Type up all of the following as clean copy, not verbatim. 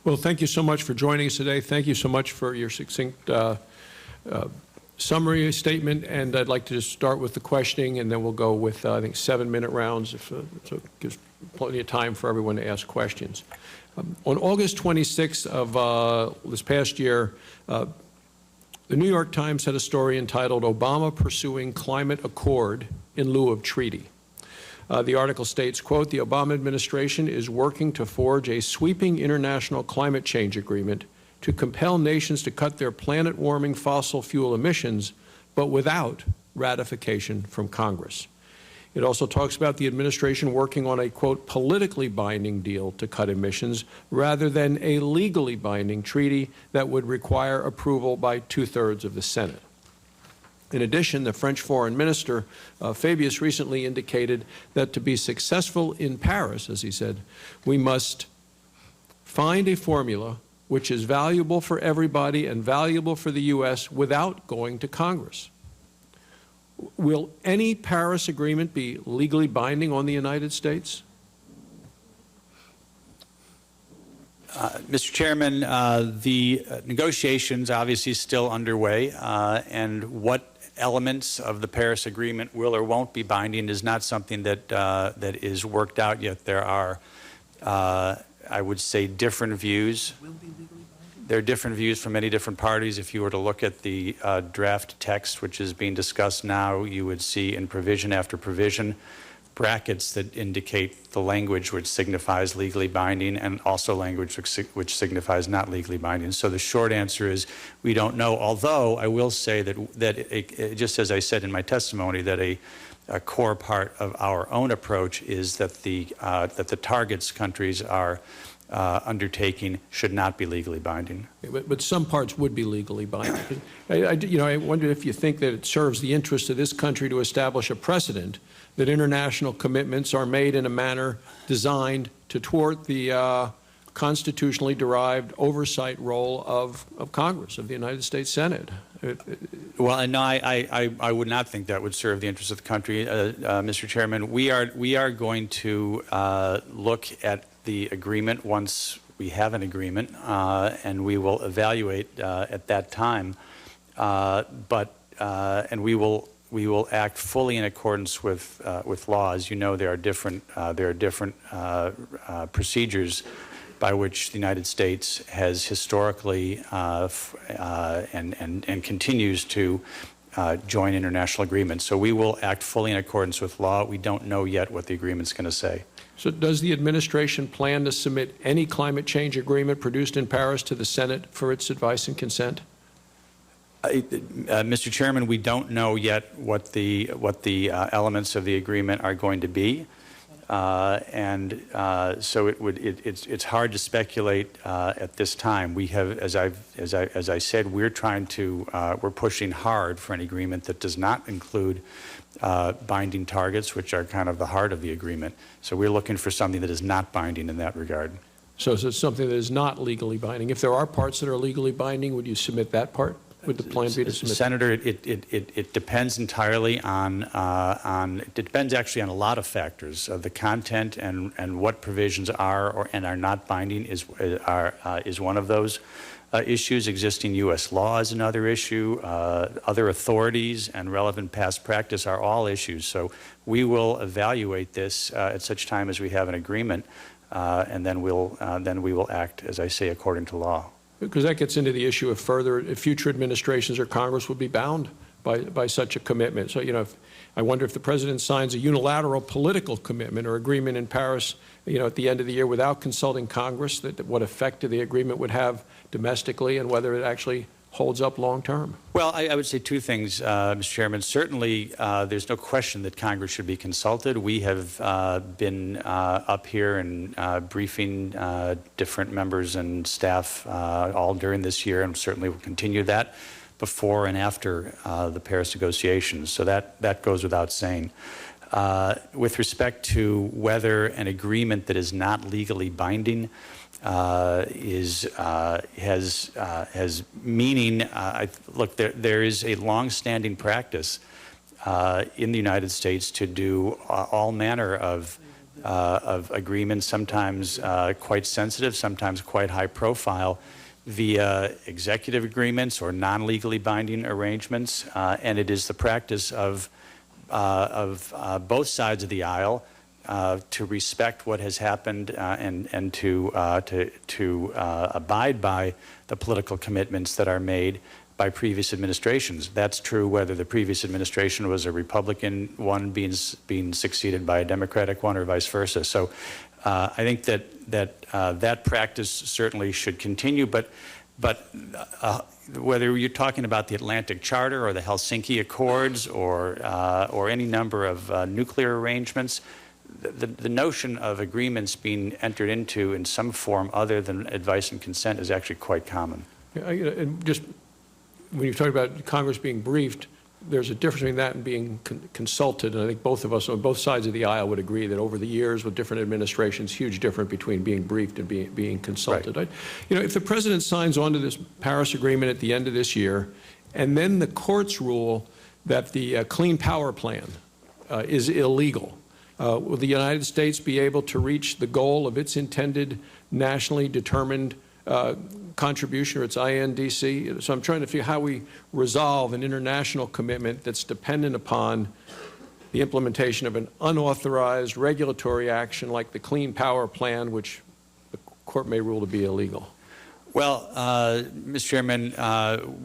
Well, thank you so much for joining us today. Thank you so much for your succinct summary statement. And I'd like to just start with the questioning, and then we'll go with, I think, 7-minute rounds, so it gives plenty of time for everyone to ask questions. On August 26th of this past year, the New York Times had a story entitled "Obama Pursuing Climate Accord in Lieu of Treaty." The article states, quote, "The Obama administration is working to forge a sweeping international climate change agreement to compel nations to cut their planet-warming fossil fuel emissions, but without ratification from Congress." It also talks about the administration working on a, quote, "politically binding deal to cut emissions rather than a legally binding treaty that would require approval by 2/3 of the Senate." In addition, the French Foreign Minister, Fabius, recently indicated that to be successful in Paris, as he said, we must find a formula which is valuable for everybody and valuable for the U.S. without going to Congress. Will any Paris agreement be legally binding on the United States? Mr. Chairman, the negotiations obviously still underway, and what elements of the Paris Agreement will or won't be binding is not something that that is worked out yet. There are, I would say, different views. There are different views from many different parties. If you were to look at the draft text, which is being discussed now, you would see in provision after provision brackets that indicate the language which signifies legally binding and also language which signifies not legally binding. So the short answer is we don't know, although I will say that just as I said in my testimony, that a core part of our own approach is that the targets countries are undertaking should not be legally binding. But some parts would be legally binding. I wonder if you think that it serves the interest of this country to establish a precedent that international commitments are made in a manner designed to thwart the constitutionally derived oversight role of Congress, of the United States Senate. Well, and no, I would not think that would serve the interest of the country, Mr. Chairman. We are going to look at the agreement once we have an agreement, and we will evaluate at that time. And we will act fully in accordance with law. As you know, there are different procedures by which the United States has historically and continues to join international agreements. So we will act fully in accordance with law. We don't know yet what the agreement's going to say. So does the administration plan to submit any climate change agreement produced in Paris to the Senate for its advice and consent? Mr. Chairman, we don't know yet what the elements of the agreement are going to be, so it's hard to speculate at this time. We have, as I said, we're pushing hard for an agreement that does not include binding targets, which are kind of the heart of the agreement. So we're looking for something that is not binding in that regard. So it's something that is not legally binding. If there are parts that are legally binding, would you submit that part? Would the plan be to submit? Senator, it depends entirely on it depends actually on a lot of factors. The content and what provisions are and are not binding is one of those issues. Existing U.S. law is another issue. Other authorities and relevant past practice are all issues. So we will evaluate this at such time as we have an agreement, and then we will act, as I say, according to law. Because that gets into the issue of if future administrations or Congress would be bound by such a commitment. So, I wonder if the President signs a unilateral political commitment or agreement in Paris, at the end of the year without consulting Congress, what effect the agreement would have domestically and whether it actually holds up long term. Well, I would say two things, Mr. Chairman. Certainly, there's no question that Congress should be consulted. We have been up here and briefing different members and staff all during this year, and certainly will continue that before and after the Paris negotiations. So that goes without saying. With respect to whether an agreement that is not legally binding has meaning. Look, there is a long-standing practice in the United States to do all manner of agreements, sometimes quite sensitive, sometimes quite high profile, via executive agreements or non-legally binding arrangements, and it is the practice of both sides of the aisle to respect what has happened and to abide by the political commitments that are made by previous administrations. That's true whether the previous administration was a Republican one being succeeded by a Democratic one or vice versa. So I think that practice certainly should continue, but whether you're talking about the Atlantic Charter or the Helsinki Accords or any number of nuclear arrangements, the notion of agreements being entered into in some form other than advice and consent is actually quite common. And just when you talk about Congress being briefed, there's a difference between that and being consulted, and I think both of us on both sides of the aisle would agree that over the years with different administrations, huge difference between being briefed and being consulted. Right. If the president signs on to this Paris Agreement at the end of this year, and then the courts rule that the Clean Power Plan is illegal, will the United States be able to reach the goal of its intended nationally determined contribution, or its INDC? So I'm trying to figure how we resolve an international commitment that's dependent upon the implementation of an unauthorized regulatory action like the Clean Power Plan, which the court may rule to be illegal. Well, Mr. Chairman,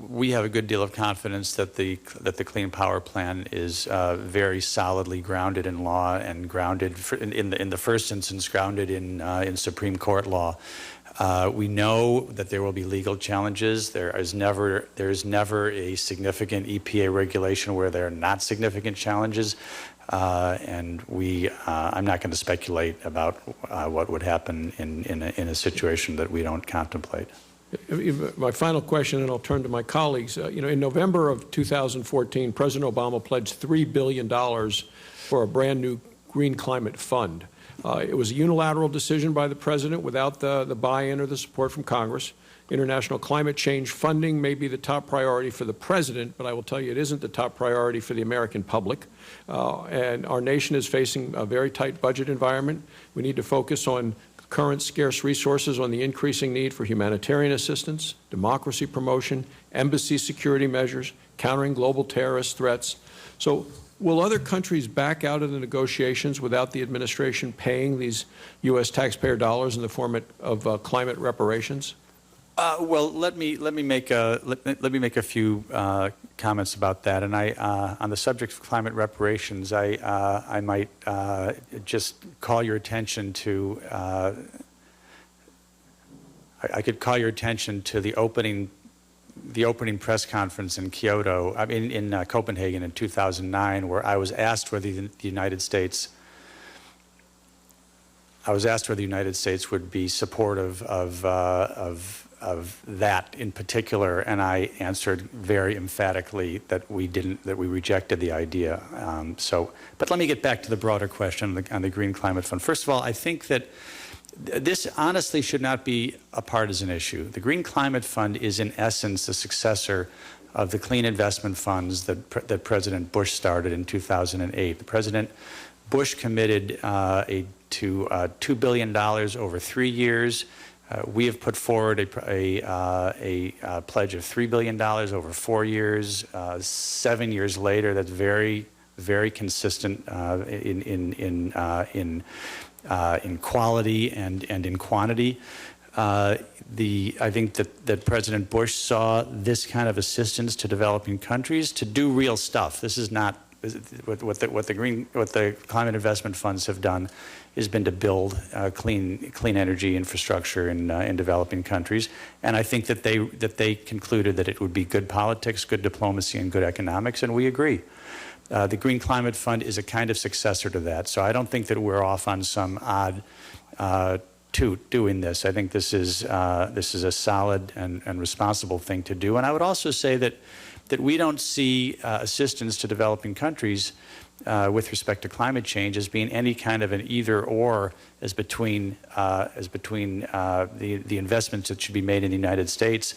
we have a good deal of confidence that the Clean Power Plan is very solidly grounded in law and grounded in the first instance grounded in Supreme Court law. We know that there will be legal challenges. There is never a significant EPA regulation where there are not significant challenges, and I'm not going to speculate about what would happen in a situation that we don't contemplate. My final question, and I'll turn to my colleagues. In November of 2014, President Obama pledged $3 billion for a brand new green climate fund. It was a unilateral decision by the president without the buy-in or the support from Congress. International climate change funding may be the top priority for the president, but I will tell you it isn't the top priority for the American public. And our nation is facing a very tight budget environment. We need to focus on current scarce resources, on the increasing need for humanitarian assistance, democracy promotion, embassy security measures, countering global terrorist threats. So will other countries back out of the negotiations without the administration paying these U.S. taxpayer dollars in the form of climate reparations? Well, let me make a few comments about that. And on the subject of climate reparations, I might just call your attention to. I could call your attention to the opening press conference in Kyoto, in Copenhagen in 2009, where I was asked whether the United States would be supportive of that in particular, and I answered very emphatically that we rejected the idea. But let me get back to the broader question on the Green Climate Fund. First of all, I think that this honestly should not be a partisan issue. The Green Climate Fund is in essence the successor of the clean investment funds that President Bush started in 2008. President Bush committed to $2 billion over 3 years. We have put forward a pledge of $3 billion over 4 years. 7 years later, that's very, very consistent in quality and in quantity. I think that President Bush saw this kind of assistance to developing countries to do real stuff. This is not what the climate investment funds have done has been to build clean energy infrastructure in developing countries, and I think that they concluded that it would be good politics, good diplomacy, and good economics, and we agree. The Green Climate Fund is a kind of successor to that, so I don't think that we're off on some odd toot doing this. I think this is a solid and responsible thing to do, and I would also say that we don't see assistance to developing countries with respect to climate change as being any kind of an either-or as between the investments that should be made in the United States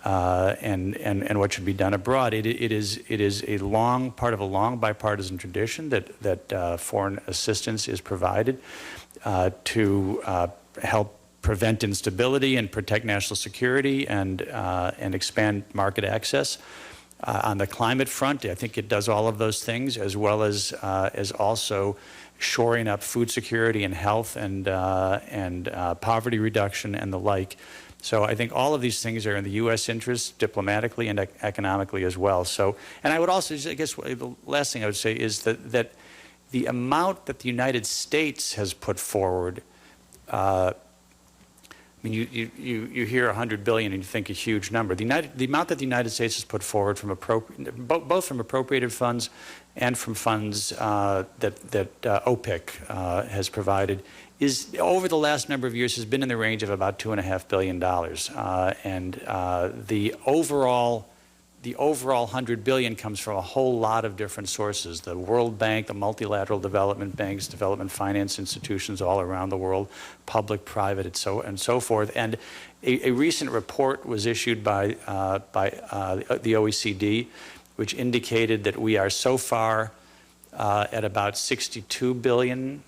and what should be done abroad. It is a long part of a long bipartisan tradition that foreign assistance is provided to help prevent instability and protect national security and expand market access. On the climate front, I think it does all of those things, as well as also shoring up food security and health and poverty reduction and the like. So I think all of these things are in the U.S. interest, diplomatically and economically as well. So, and I would also, I guess, the last thing I would say is that the amount that the United States has put forward. I mean, you hear $100 billion and you think a huge number. The amount that the United States has put forward from both from appropriated funds and from funds that OPIC has provided is, over the last number of years, has been in the range of about $2.5 billion. The overall $100 billion comes from a whole lot of different sources: the World Bank, the multilateral development banks, development finance institutions all around the world, public, private, and so forth. And a recent report was issued by the OECD, which indicated that we are so far at about $62 billion,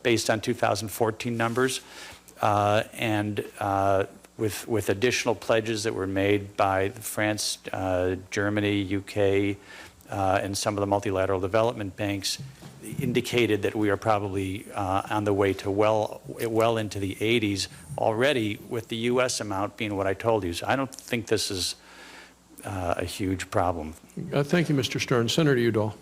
based on 2014 numbers, with additional pledges that were made by France, Germany, UK, and some of the multilateral development banks, indicated that we are probably on the way to well into the 80s already, with the U.S. amount being what I told you. So I don't think this is a huge problem. Thank you, Mr. Stern. Senator Udall.